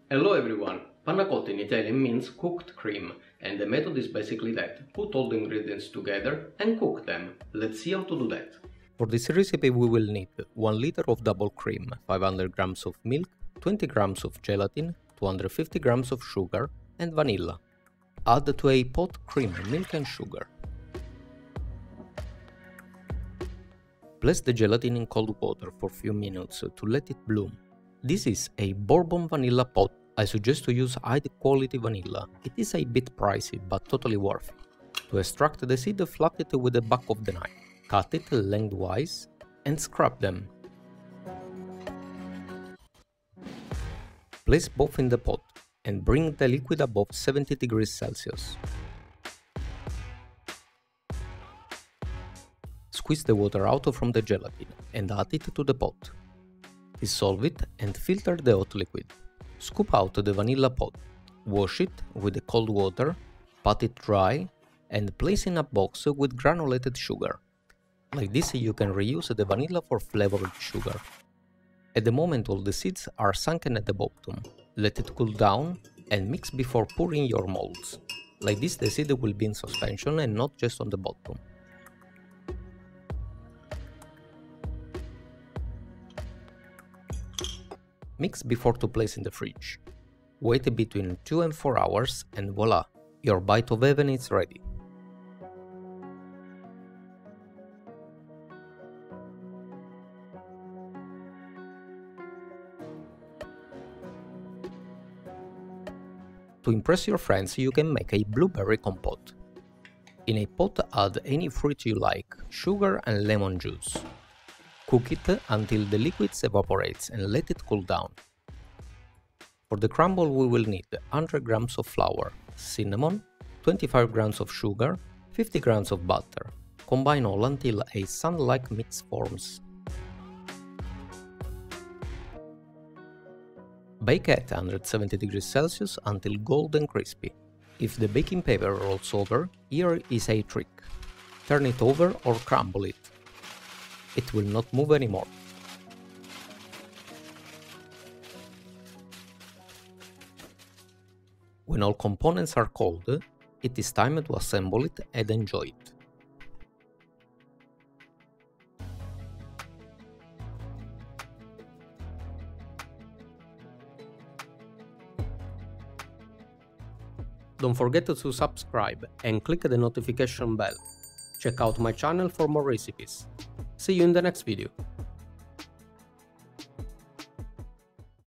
Hello everyone! Panna cotta in Italian means cooked cream, and the method is basically that. Put all the ingredients together and cook them. Let's see how to do that. For this recipe we will need 1 liter of double cream, 500 grams of milk, 20 grams of gelatin, 250 grams of sugar and vanilla. Add to a pot cream, milk and sugar. Place the gelatin in cold water for a few minutes to let it bloom. This is a bourbon vanilla pot. I suggest to use high quality vanilla. It is a bit pricey but totally worth it. To extract the seed, flat it with the back of the knife. Cut it lengthwise and scrap them. Place both in the pot and bring the liquid above 70 degrees Celsius. Squeeze the water out from the gelatin and add it to the pot. Dissolve it and filter the hot liquid. Scoop out the vanilla pod. Wash it with cold water, pat it dry and place in a box with granulated sugar. Like this you can reuse the vanilla for flavored sugar. At the moment all the seeds are sunken at the bottom. Let it cool down and mix before pouring your molds. Like this the seed will be in suspension and not just on the bottom. Mix before to place in the fridge. Wait between 2 and 4 hours and voila, your bite of heaven is ready. To impress your friends you can make a blueberry compote. In a pot add any fruit you like, sugar and lemon juice. Cook it until the liquid evaporates and let it cool down. For the crumble we will need 100 grams of flour, cinnamon, 25 grams of sugar, 50 grams of butter. Combine all until a sun-like mix forms. Bake at 170 degrees Celsius until golden crispy. If the baking paper rolls over, here is a trick. Turn it over or crumble it. It will not move anymore. When all components are cold, it is time to assemble it and enjoy it. Don't forget to subscribe and click the notification bell. Check out my channel for more recipes. See you in the next video.